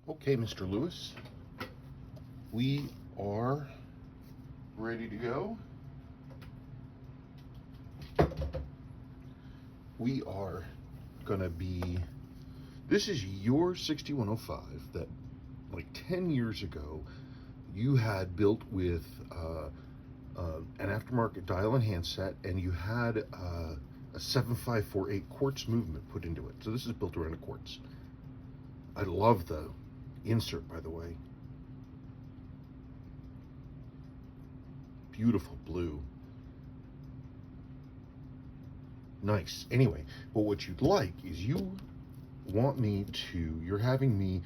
Okay, Mr. Lewis, we are ready to go. We are gonna be, this is your 6105 that like 10 years ago you had built with an aftermarket dial and handset, and you had a 7548 quartz movement put into it. So this is built around a quartz. I love the insert, by the way. Beautiful blue. Nice. Anyway, but what you'd like is you're having me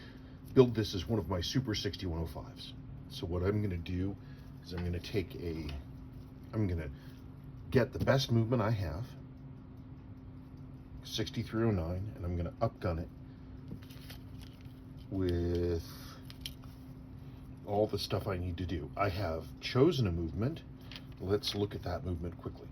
build this as one of my super 6105s. So what I'm going to do is I'm going to get the best movement I have, 6309, and I'm going to upgun it with all the stuff I need to do. I have chosen a movement. Let's look at that movement quickly.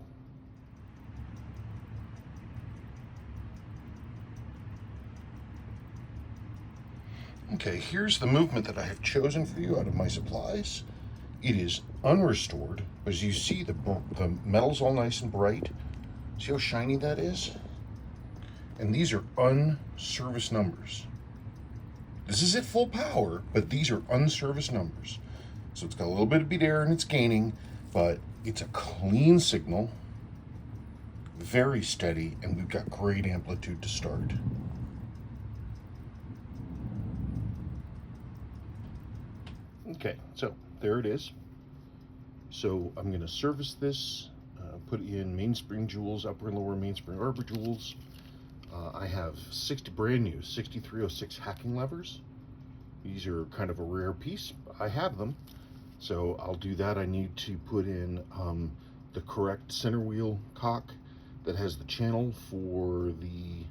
Okay, here's the movement that I have chosen for you out of my supplies. It is unrestored. As you see, the metal's all nice and bright. See how shiny that is? And these are unserviced numbers. This is at full power, but these are unserviced numbers. So it's got a little bit of beat air and it's gaining, but it's a clean signal, very steady, and we've got great amplitude to start. Okay, so there it is. So I'm going to service this, put in mainspring jewels, upper and lower mainspring arbor jewels. I have brand new 6306 hacking levers. These are kind of a rare piece. I have them, so I'll do that. I need to put in the correct center wheel cock that has the channel for the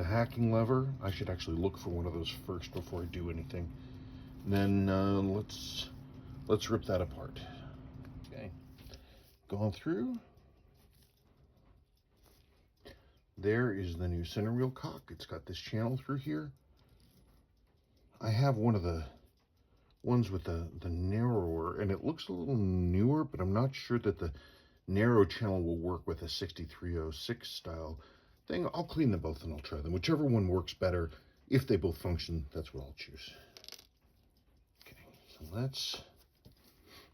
hacking lever. I should actually look for one of those first before I do anything. And then let's rip that apart. Okay, going through. There is the new center wheel cock. It's got this channel through here. I have one of the ones with the narrower, and it looks a little newer, but I'm not sure that the narrow channel will work with a 6306 style thing. I'll clean them both and I'll try them. Whichever one works better, if they both function, that's what I'll choose. Okay, so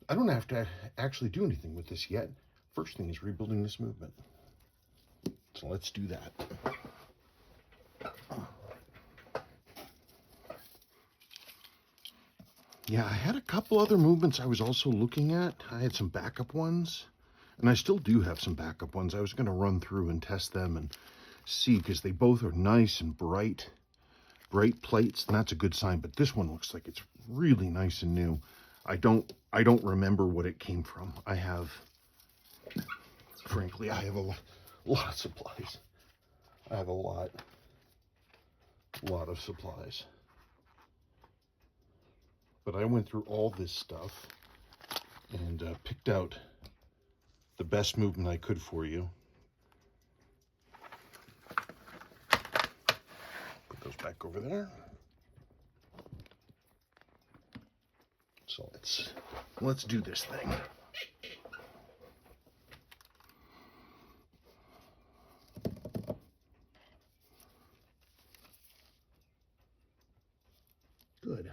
I don't have to actually do anything with this yet. First thing is rebuilding this movement. So let's do that. Yeah, I had a couple other movements I was also looking at. I had some backup ones, and I still do have some backup ones. I was going to run through and test them and see, because they both are nice and bright plates, and that's a good sign. But this one looks like it's really nice and new. I don't remember what it came from. Frankly, I have a lot of supplies. I have a lot of supplies. But I went through all this stuff and picked out the best movement I could for you. Put those back over there. So let's do this thing. Good.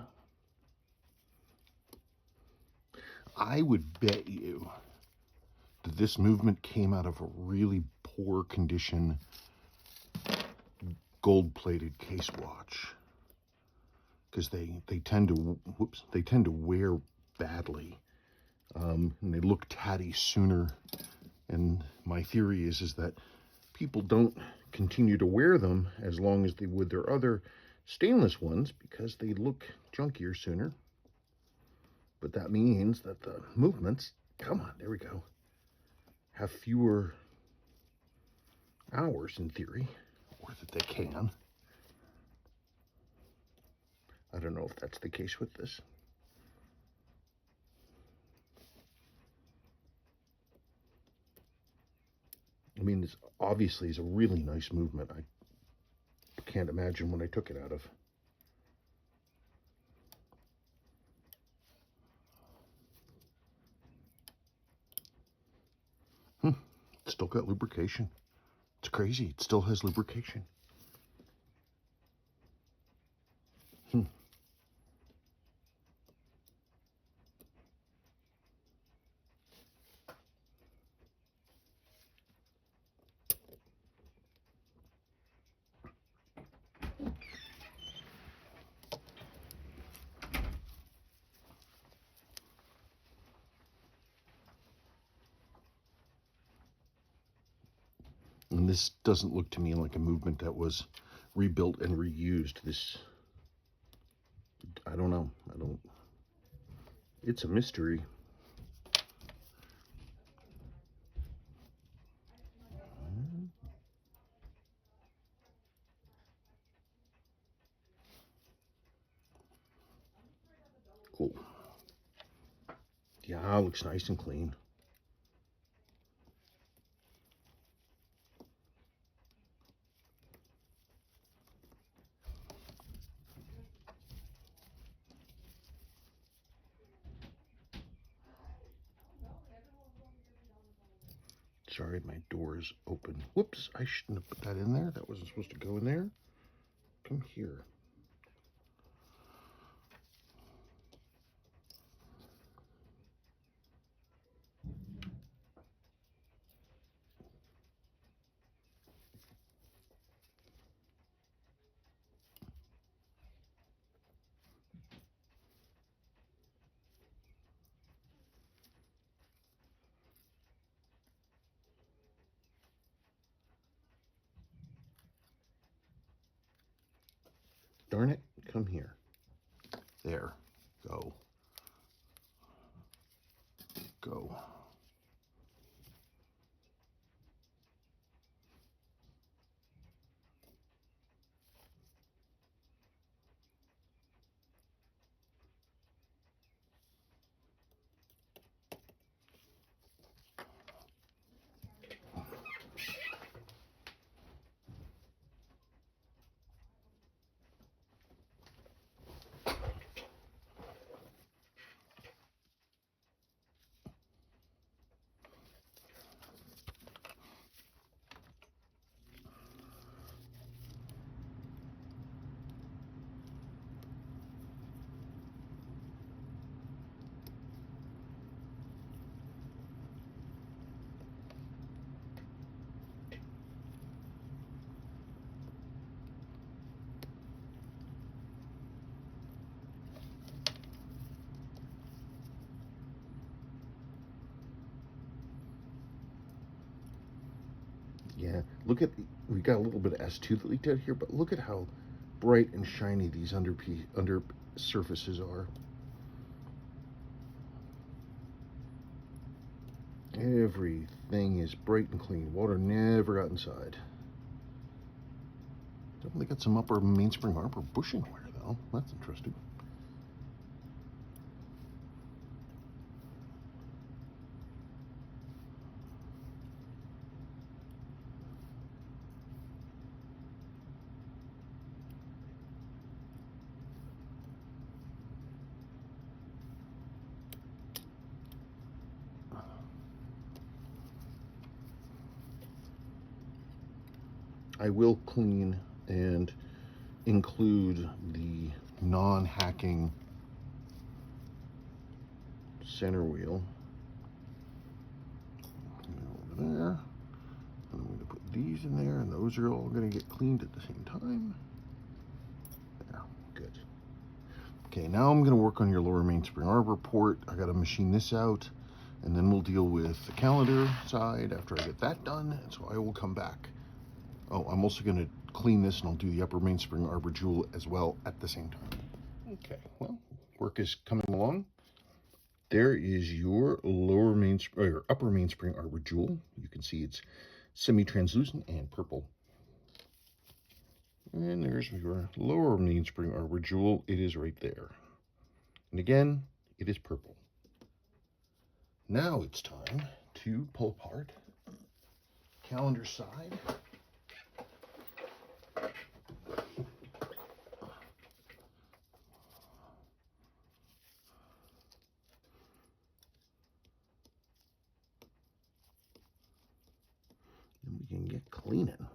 I would bet you that this movement came out of a really poor condition gold-plated case watch, because they tend to wear badly, and they look tatty sooner. And my theory is that people don't continue to wear them as long as they would their other stainless ones, because they look junkier sooner. But that means that the movements, come on, there we go, have fewer hours in theory, or that they can. I don't know if that's the case with this. I mean, this obviously is a really nice movement. can't imagine what I took it out of. It's still got lubrication. It's crazy. It still has lubrication. And this doesn't look to me like a movement that was rebuilt and reused. This, I don't know. It's a mystery. Cool. Yeah, it looks nice and clean. Sorry, my door is open. Whoops, I shouldn't have put that in there. That wasn't supposed to go in there. Come here. Darn it, come here. There, go. Go. Yeah, look at, we got a little bit of S2 that leaked out here, but look at how bright and shiny these under surfaces are. Everything is bright and clean. Water never got inside. Definitely got some upper mainspring arbor bushing wear though. That's interesting. I will clean and include the non-hacking center wheel over there. And I'm going to put these in there, and those are all going to get cleaned at the same time. There, good. Okay, now I'm going to work on your lower mainspring arbor port. I got to machine this out, and then we'll deal with the calendar side after I get that done. And so I will come back. Oh, I'm also going to clean this, and I'll do the upper mainspring arbor jewel as well at the same time. Okay, well, work is coming along. There is your lower mainspring, or upper mainspring arbor jewel. You can see it's semi-translucent and purple. And there's your lower mainspring arbor jewel. It is right there. And again, it is purple. Now it's time to pull apart calendar side. we can get cleaning.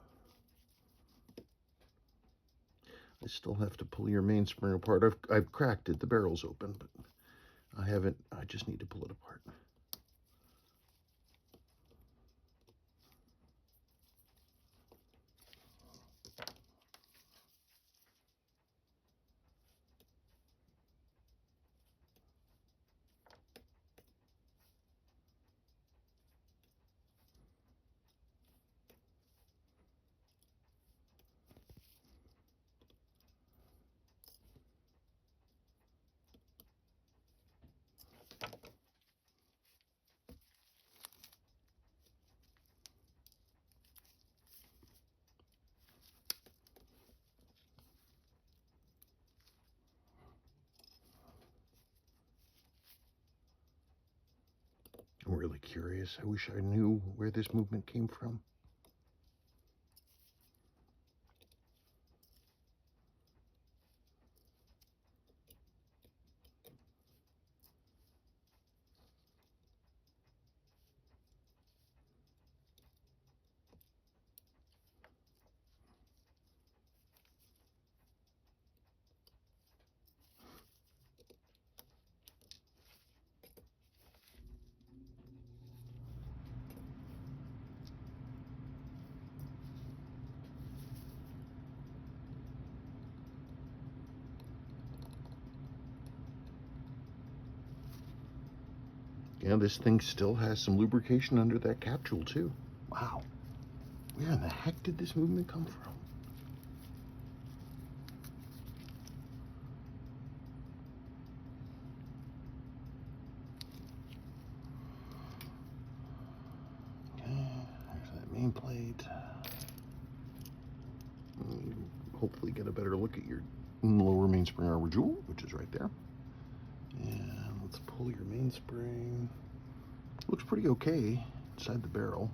I still have to pull your mainspring apart. I've cracked it. The barrel's open, but I haven't. I just need to pull it apart. I'm really curious. I wish I knew where this movement came from. Yeah, this thing still has some lubrication under that capsule too. Wow. Where in the heck did this movement come from? Okay, there's that main plate. Hopefully get a better look at your lower mainspring arbor jewel, which is right there. And let's pull your mainspring. Looks pretty okay inside the barrel.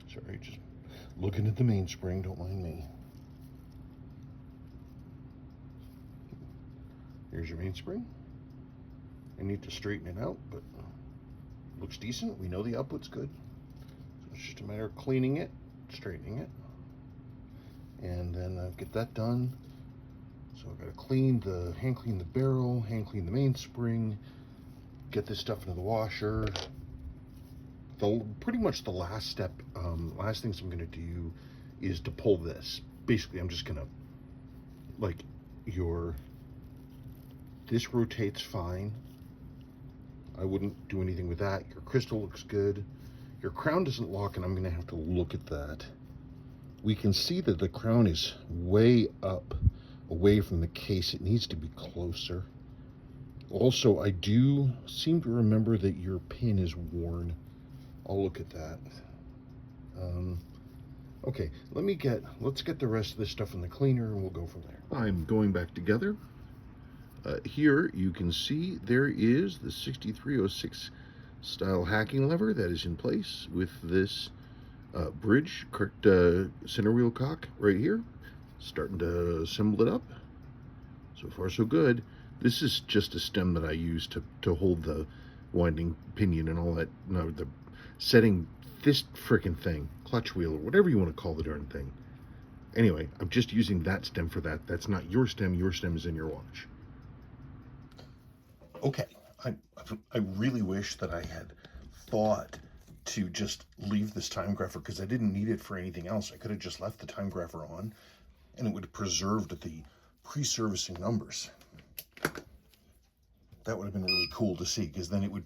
Sorry, just looking at the mainspring, don't mind me. Here's your mainspring. I need to straighten it out, but looks decent. We know the output's good. So it's just a matter of cleaning it, straightening it. And then get that done. So I've got to hand clean the barrel, hand clean the mainspring, get this stuff into the washer. Pretty much the last step, last things I'm going to do is to pull this. Basically, I'm just going to, like, this rotates fine. I wouldn't do anything with that. Your crystal looks good. Your crown doesn't lock, and I'm going to have to look at that. We can see that the crown is way up away from the case. It needs to be closer. Also, I do seem to remember that your pin is worn. I'll look at that. Okay, let's get the rest of this stuff in the cleaner and we'll go from there. I'm going back together. Here you can see there is the 6306 style hacking lever that is in place with this bridge, center wheel cock right here. Starting to assemble it up. So far so good. This is just a stem that I use to hold the winding pinion and all that. No, the setting this frickin' thing, clutch wheel or whatever you want to call the darn thing. Anyway, I'm just using that stem for that. That's not your stem. Your stem is in your watch. Okay, I really wish that I had thought to just leave this timegrapher because I didn't need it for anything else. I could have just left the timegrapher on and it would have preserved the pre-servicing numbers. That would have been really cool to see because then it would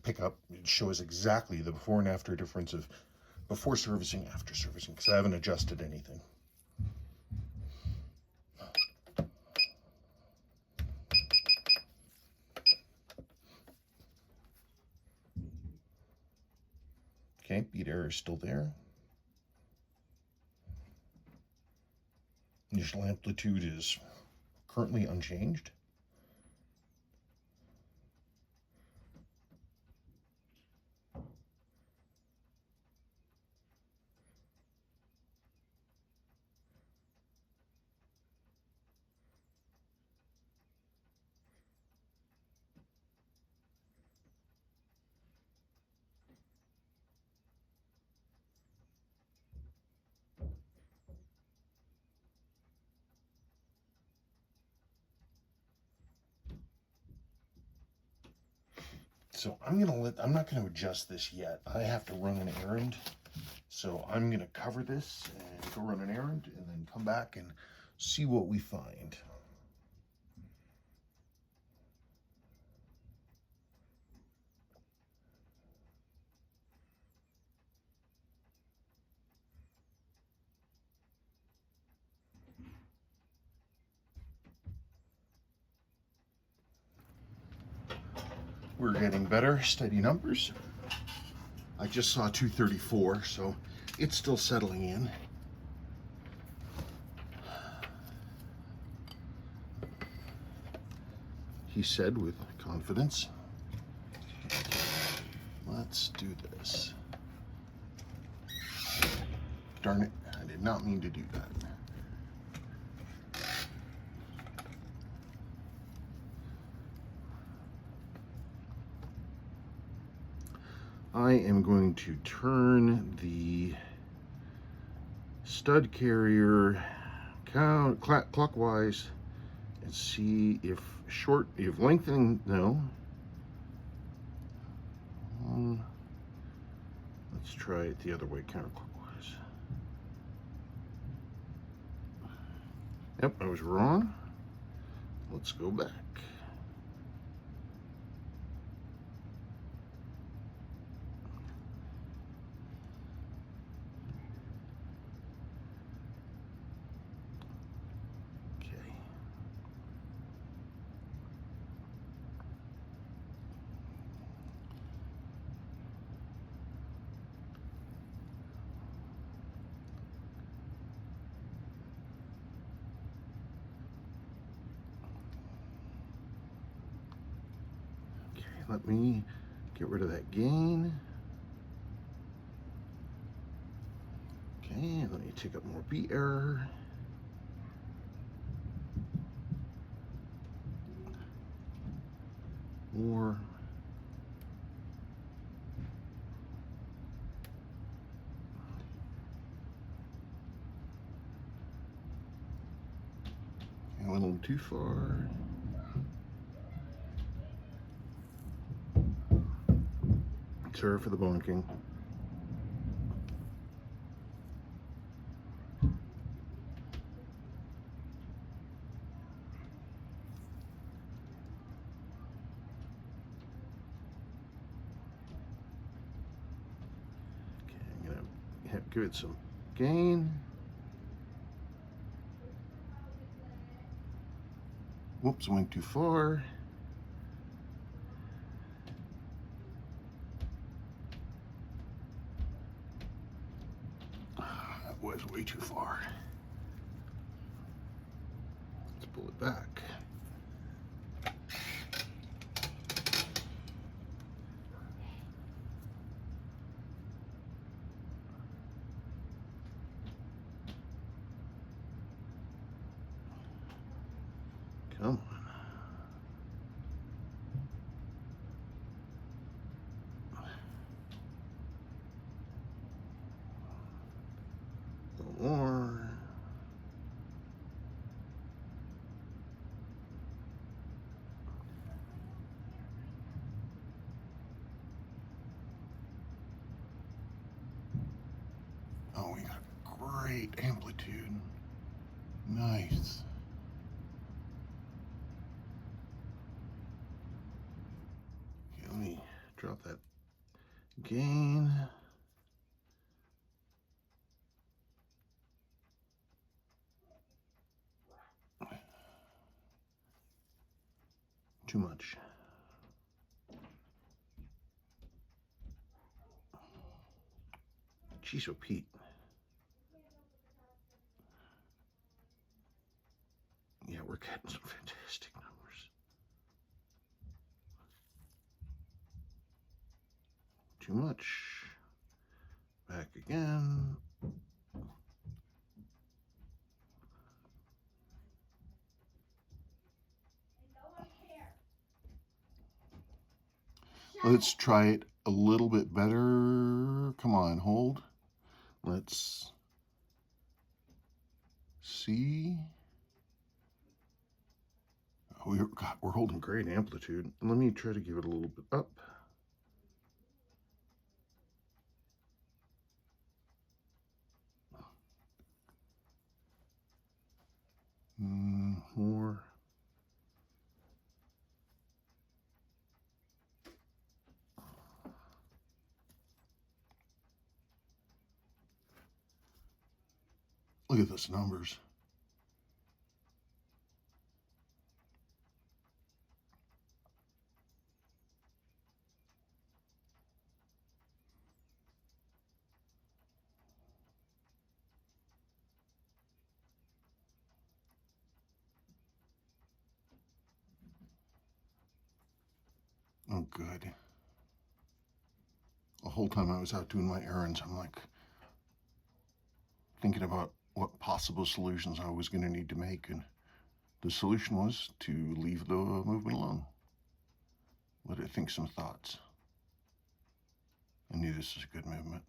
show us exactly the before and after difference of before servicing, after servicing, because I haven't adjusted anything. Okay, bead error is still there. initial amplitude is currently unchanged. So I'm not gonna adjust this yet. I have to run an errand. So I'm gonna cover this and go run an errand and then come back and see what we find. We're getting better, steady numbers. I just saw 234, so it's still settling in. He said with confidence. Let's do this. Darn it, I did not mean to do that. I am going to turn the stud carrier clockwise and see if lengthening, no. Let's try it the other way, counterclockwise. Yep, I was wrong. Let's go back. Let me get rid of that gain. Okay, let me take up more beat error. More. I went a little too far. Sorry for the bonking. Okay, I'm gonna give it some gain. Whoops, went too far. That was way too far. Let's pull it back. Come on. A little more. Oh, we got great amplitude. Nice. Okay, let me drop that gain. Too much. Jeez, oh Pete. too much. Back again. Let's try it a little bit better. Come on, hold. Let's see. Oh, we're holding great amplitude. Let me try to give it a little bit up. More. Look at those numbers. Oh, good. The whole time I was out doing my errands, I'm like thinking about what possible solutions I was going to need to make, and the solution was to leave the movement alone. Let it think some thoughts. I knew this was a good movement.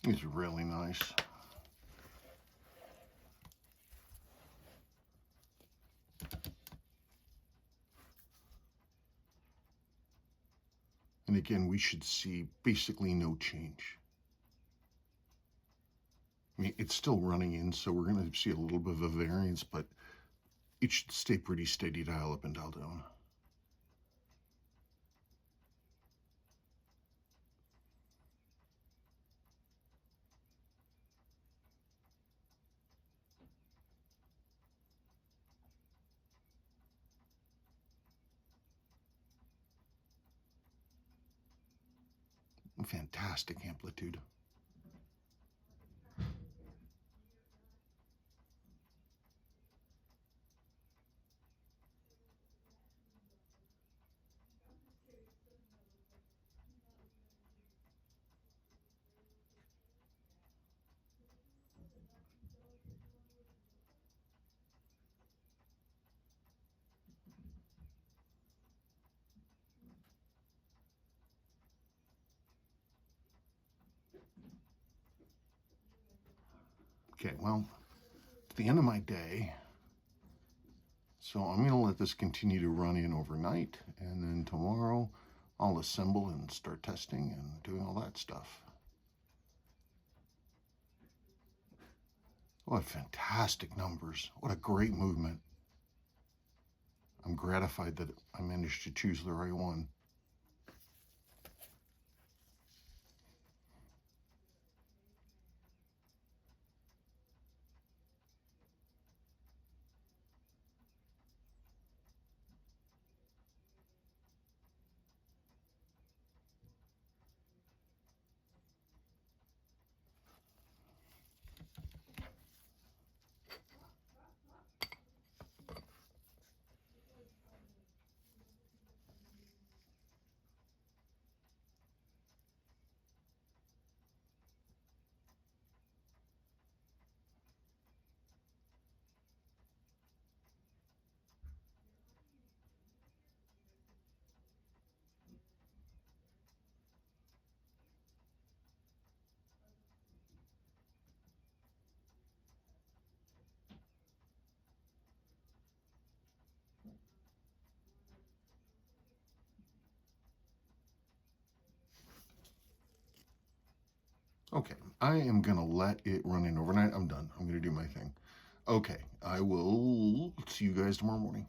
It's really nice. And again, we should see basically no change. I mean, it's still running in, so we're going to see a little bit of a variance, but it should stay pretty steady, dial up and dial down. Fantastic amplitude. Okay, well, it's the end of my day. So I'm going to let this continue to run in overnight, and then tomorrow I'll assemble and start testing and doing all that stuff. What fantastic numbers. What a great movement. I'm gratified that I managed to choose the right one. Okay, I am gonna let it run in overnight. I'm done. I'm gonna do my thing. Okay, I will see you guys tomorrow morning.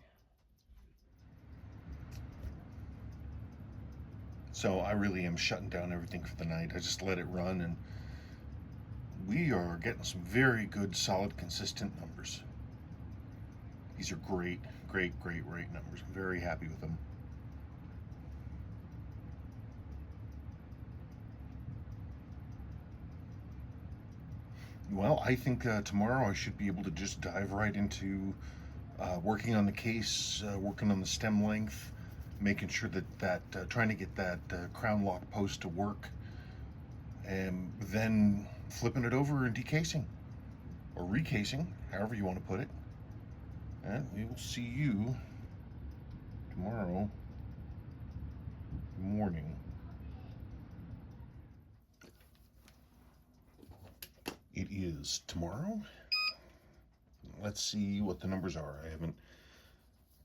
So I really am shutting down everything for the night. I just let it run, and we are getting some very good, solid, consistent numbers. These are great, great numbers. I'm very happy with them. Well, I think tomorrow I should be able to just dive right into working on the case, working on the stem length, making sure that trying to get that crown lock post to work, and then flipping it over and decasing or recasing, however you want to put it. And we will see you tomorrow morning. It is tomorrow. Let's see what the numbers are. I haven't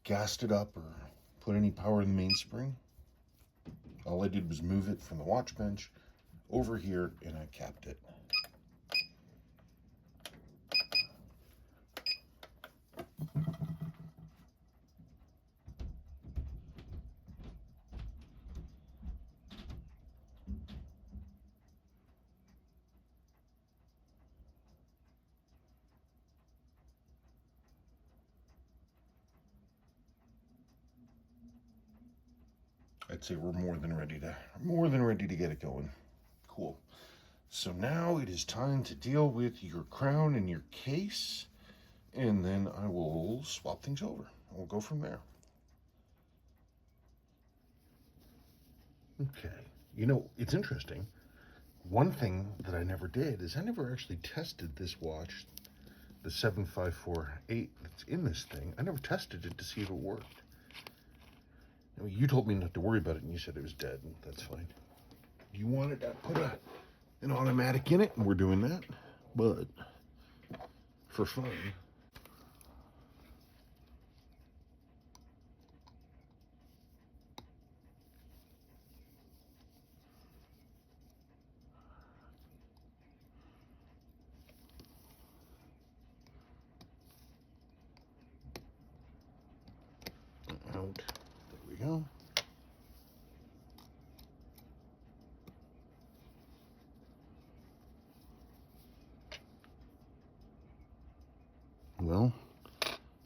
gassed it up or put any power in the mainspring. All I did was move it from the watch bench over here, and I capped it. I'd say we're more than ready to get it going. Cool. So now it is time to deal with your crown and your case, and then I will swap things over. We'll go from there. Okay. You know, it's interesting. One thing that I never did is I never actually tested this watch, the 7548 that's in this thing. I never tested it to see if it worked. I mean, you told me not to worry about it, and you said it was dead, and that's fine. You wanted to put an automatic in it, and we're doing that, but for fun. Out. There we go. Well,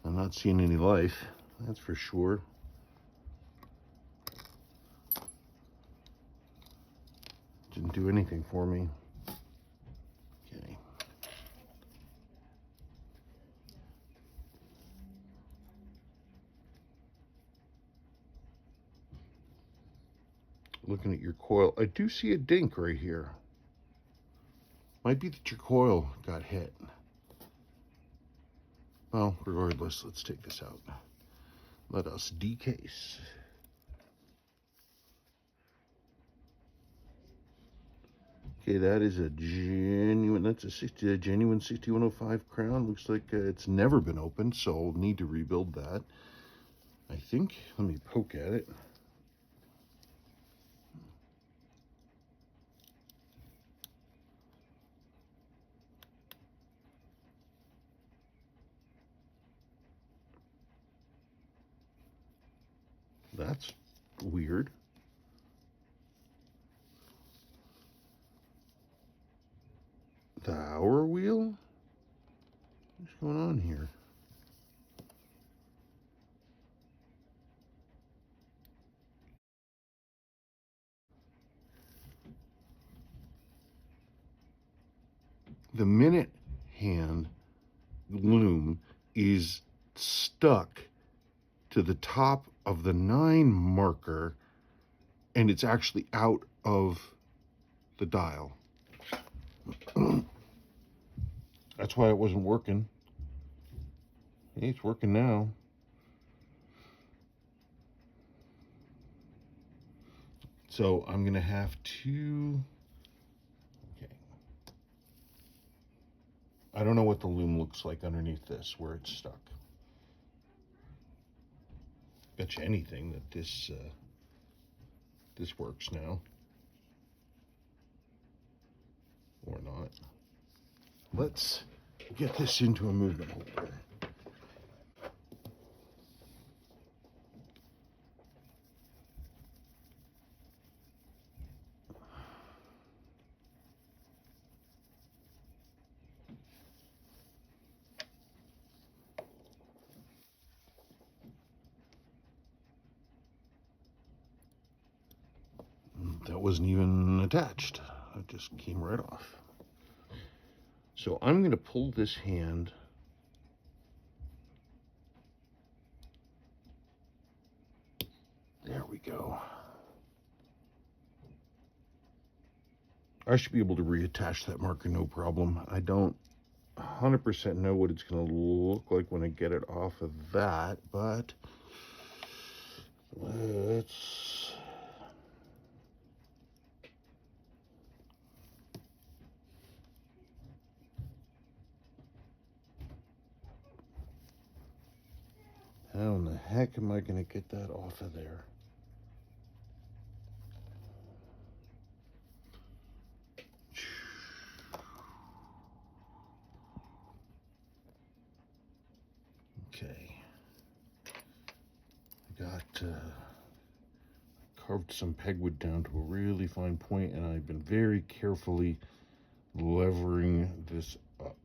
I'm not seeing any life, that's for sure. Didn't do anything for me. Okay. Looking at your coil, I do see a dink right here. Might be that your coil got hit. Well, regardless, let's take this out. Let us decase. Okay, that is a genuine, that's a genuine 6105 crown. Looks like it's never been opened, so I'll need to rebuild that. I think, let me poke at it. That's weird. The hour wheel? What's going on here? The minute hand loom is stuck to the top of the 9 marker, and it's actually out of the dial. That's why it wasn't working. Hey, it's working now. So I'm gonna have to, okay. I don't know what the loom looks like underneath this, where it's stuck. Bet you anything that this works now. Or not. Let's get this into a movement holder. That wasn't even attached. It just came right off. So I'm going to pull this hand there we go. I should be able to reattach that marker no problem. I don't 100% know what it's going to look like when I get it off of that, but let's how in the heck am I going to get that off of there? Okay. I got carved some pegwood down to a really fine point, and I've been very carefully levering this up.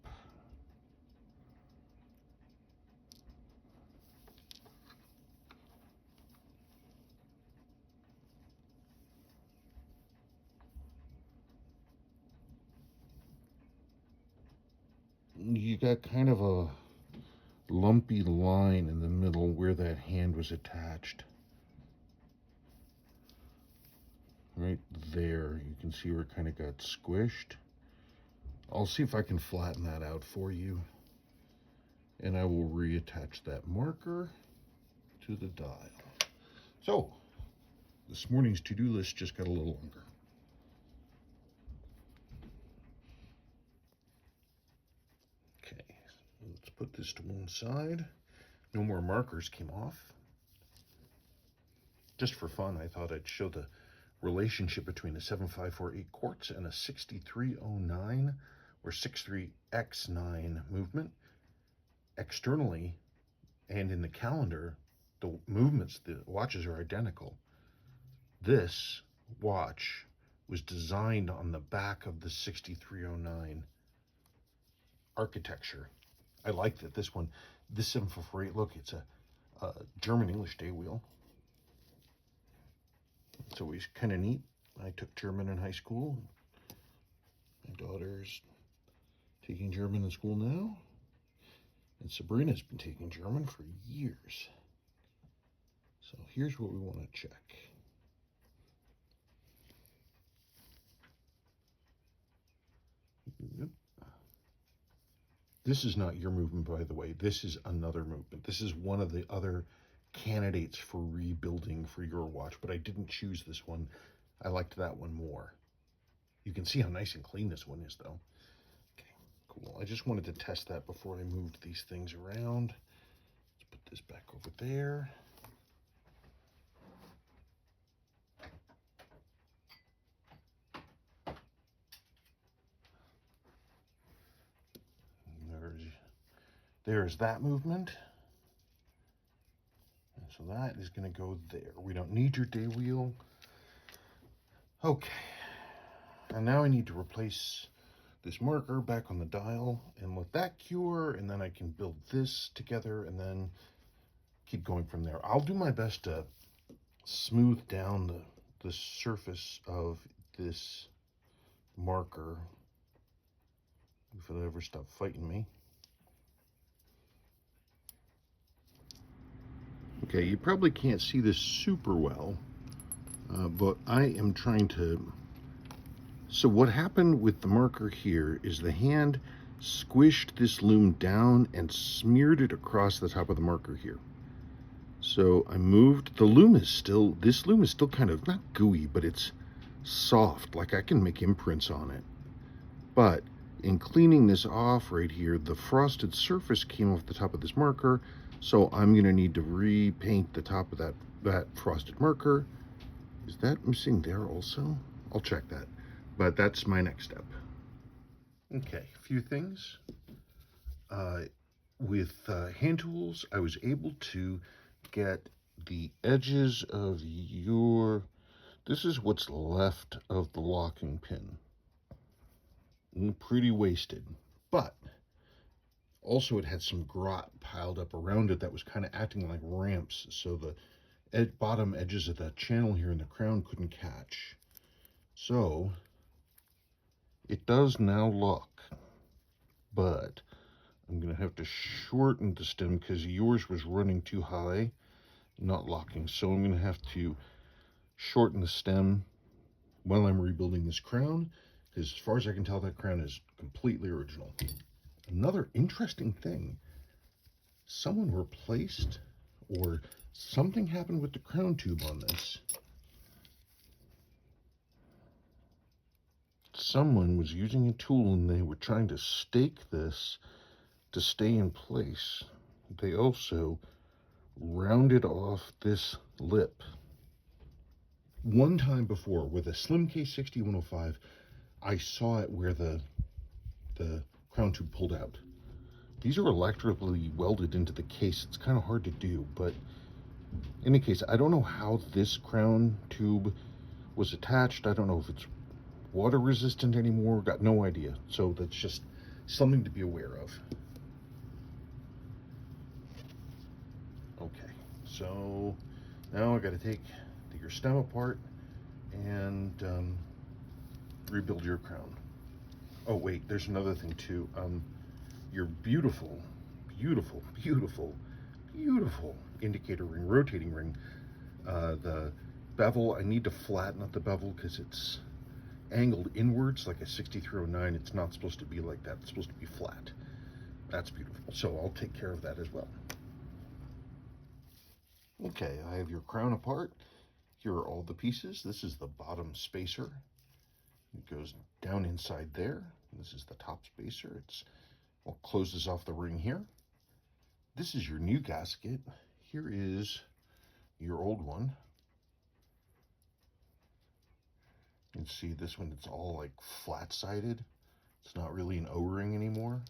You got kind of a lumpy line in the middle where that hand was attached. Right there, you can see where it kind of got squished. I'll see if I can flatten that out for you, and I will reattach that marker to the dial. So, this morning's to-do list just got a little longer. Okay, let's put this to one side. No more markers came off. Just for fun, I thought I'd show the relationship between a 7548 quartz and a 6309 or 63X9 movement. Externally and in the calendar, the movements, the watches are identical. This watch was designed on the back of the 6309 architecture. I like that this 7448, look, it's a German-English day wheel. It's always kind of neat. I took German in high school. My daughter's taking German in school now. And Sabrina's been taking German for years. So here's what we want to check. Yep. This is not your movement, by the way. This is another movement. This is one of the other candidates for rebuilding for your watch, but I didn't choose this one. I liked that one more. You can see how nice and clean this one is, though. Okay, cool. I just wanted to test that before I moved these things around. Let's put this back over there. There's that movement. And so that is going to go there. We don't need your day wheel. Okay. And now I need to replace this marker back on the dial and let that cure, and then I can build this together and then keep going from there. I'll do my best to smooth down the surface of this marker if it'll ever stop fighting me. Okay, you probably can't see this super well, but I am trying to. So what happened with the marker here is the hand squished this loom down and smeared it across the top of the marker here. So I moved, this loom is still kind of, not gooey, but it's soft, like I can make imprints on it. But in cleaning this off right here, the frosted surface came off the top of this marker, so I'm gonna need to repaint the top of that frosted marker. Is that missing there also? I'll check that, but that's my next step. Okay, a few things. With hand tools, I was able to get the edges of this is what's left of the locking pin. Pretty wasted, but also it had some grot piled up around it that was kind of acting like ramps, so the bottom edges of that channel here in the crown couldn't catch. So it does now lock, but I'm going to have to shorten the stem because yours was running too high, not locking. So I'm going to have to shorten the stem while I'm rebuilding this crown, because as far as I can tell, that crown is completely original. Another interesting thing, someone replaced, or something happened with the crown tube on this. Someone was using a tool and they were trying to stake this to stay in place. They also rounded off this lip. One time before with a Slim K60-105, I saw it where the crown tube pulled out. These are electrically welded into the case. It's kind of hard to do, but in any case, I don't know how this crown tube was attached. I don't know if it's water resistant anymore. Got no idea. So that's just something to be aware of. Okay, so now I got to take your stem apart and rebuild your crown. Oh wait, there's another thing too. Your beautiful, beautiful, beautiful, beautiful indicator ring, rotating ring. The bevel, I need to flatten up the bevel because it's angled inwards like a 6309. It's not supposed to be like that. It's supposed to be flat. That's beautiful. So I'll take care of that as well. Okay, I have your crown apart. Here are all the pieces. This is the bottom spacer. It goes down inside there. This is the top spacer. Well, closes off the ring here. This is your new gasket. Here is your old one. You can see this one, it's all like flat-sided. It's not really an O-ring anymore.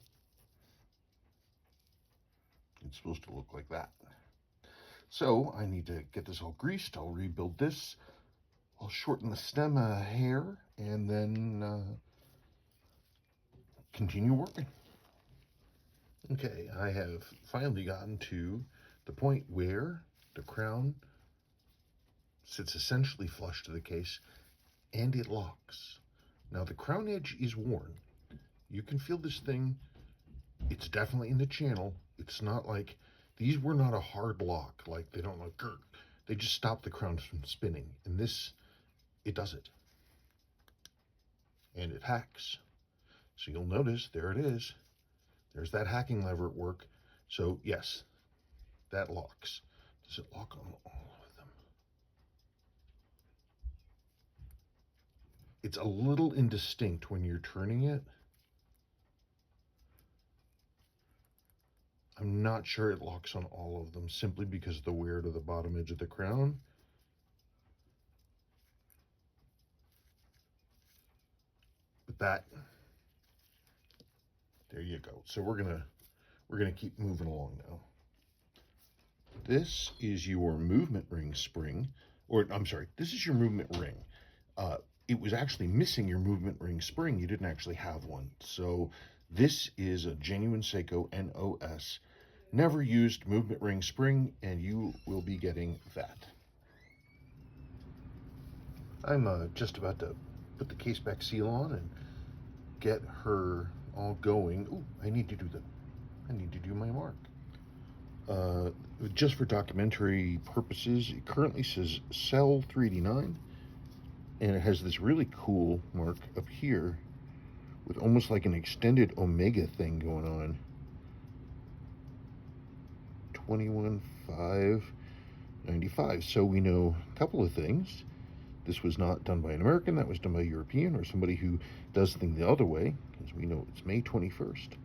It's supposed to look like that. So I need to get this all greased. I'll rebuild this. I'll shorten the stem a hair and then continue working. Okay, I have finally gotten to the point where the crown sits essentially flush to the case and it locks. Now the crown edge is worn. You can feel this thing. It's definitely in the channel. It's not like, these were not a hard lock. Like they don't like, grr. They just stop the crown from spinning. And this, it does it. And it hacks. So you'll notice, there it is. There's that hacking lever at work. So yes, that locks. Does it lock on all of them? It's a little indistinct when you're turning it. I'm not sure it locks on all of them simply because of the wear to the bottom edge of the crown. But that, there you go. So we're gonna keep moving along now. This is your movement ring spring, or I'm sorry, this is your movement ring. It was actually missing your movement ring spring. You didn't actually have one. So this is a genuine Seiko NOS, never used movement ring spring, and you will be getting that. I'm just about to put the case back seal on and get her all going. Ooh, I need to do my mark. Just for documentary purposes, it currently says Cell 3D9, and it has this really cool mark up here with almost like an extended Omega thing going on. 21/5/95. So we know a couple of things. This was not done by an American. That was done by a European or somebody who does things the other way, because we know it's May 21st.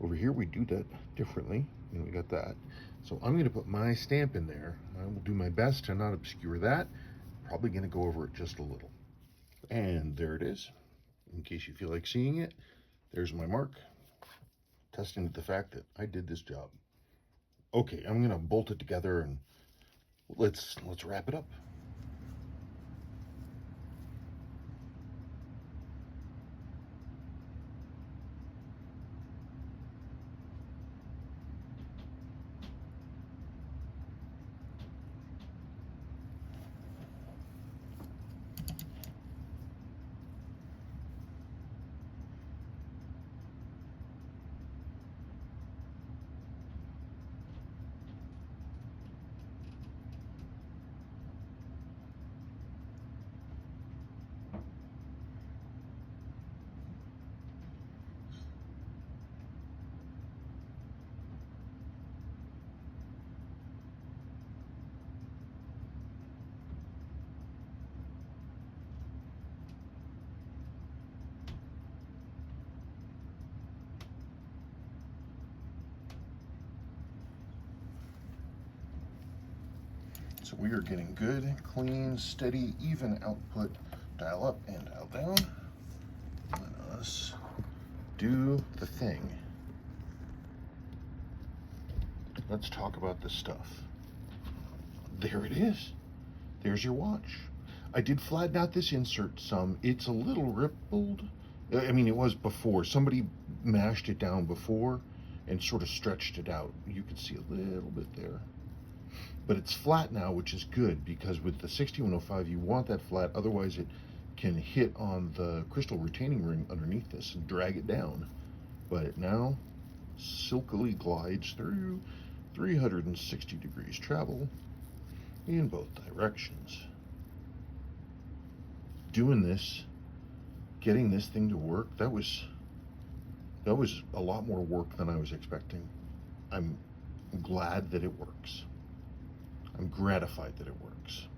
Over here we do that differently, and we got that. So I'm going to put my stamp in there. I will do my best to not obscure that. Probably going to go over it just a little. And there it is. In case you feel like seeing it, There's my mark, testing the fact that I did this job. Okay, I'm gonna bolt it together and let's wrap it up. So we are getting good, clean, steady, even output. Dial up and dial down. Let us do the thing. Let's talk about this stuff. There it is. There's your watch. I did flatten out this insert some. It's a little rippled. I mean, it was before. Somebody mashed it down before and sort of stretched it out. You can see a little bit there. But it's flat now, which is good, because with the 6105 you want that flat, otherwise it can hit on the crystal retaining ring underneath this and drag it down. But it now silkily glides through 360 degrees travel in both directions. Doing this, getting this thing to work, that was a lot more work than I was expecting. I'm glad that it works. I'm gratified that it works.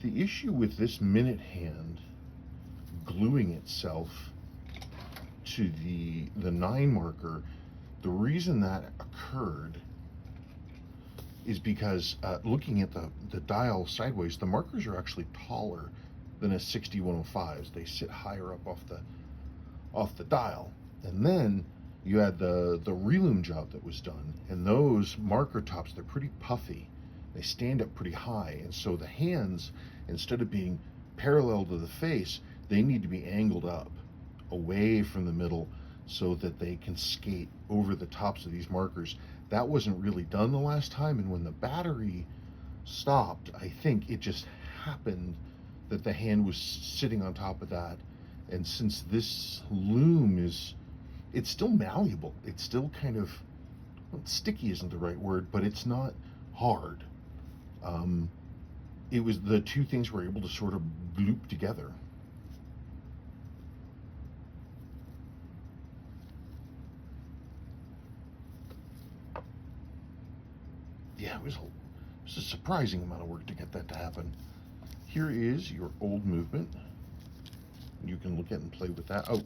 The issue with this minute hand gluing itself to the 9 marker, the reason that occurred is because looking at the dial sideways, the markers are actually taller than a 6105s. They sit higher up off the dial. And then you had the relumed job that was done, and those marker tops, they're pretty puffy. They stand up pretty high, and so the hands, instead of being parallel to the face, they need to be angled up away from the middle so that they can skate over the tops of these markers. That wasn't really done the last time, and when the battery stopped, I think it just happened that the hand was sitting on top of that. And since this loom it's still malleable, it's still kind of, well, sticky isn't the right word, but it's not hard. It was the two things were able to sort of loop together. Yeah, it was a surprising amount of work to get that to happen. Here is your old movement. You can look at and play with that. Oh,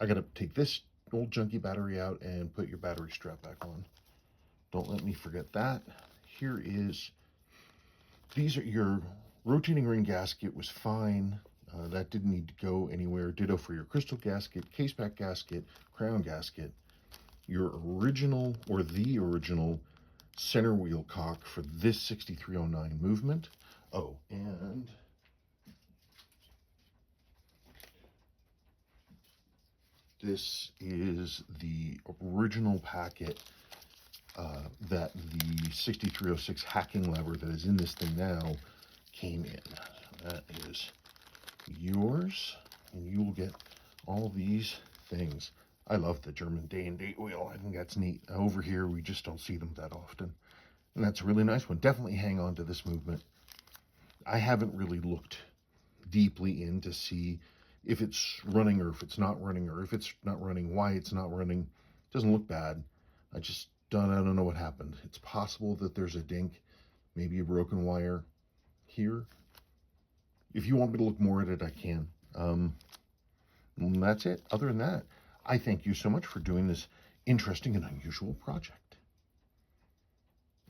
I gotta take this old junky battery out and put your battery strap back on. Don't let me forget that. Here is, these are your rotating ring gasket was fine. That didn't need to go anywhere. Ditto for your crystal gasket, case back gasket, crown gasket. Your original, or the original, center wheel cock for this 6309 movement. Oh, and this is the original packet that the 6306 hacking lever that is in this thing now came in. That is yours, and you will get all these things. I love the German day and date wheel. I think that's neat. Over here, we just don't see them that often. And that's a really nice one. Definitely hang on to this movement. I haven't really looked deeply in to see if it's running or if it's not running, or if it's not running, why it's not running. It doesn't look bad. I don't know what happened. It's possible that there's a dink, maybe a broken wire here. If you want me to look more at it, I can. And that's it. Other than that, I thank you so much for doing this interesting and unusual project.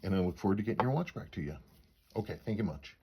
And I look forward to getting your watch back to you. Okay, thank you much.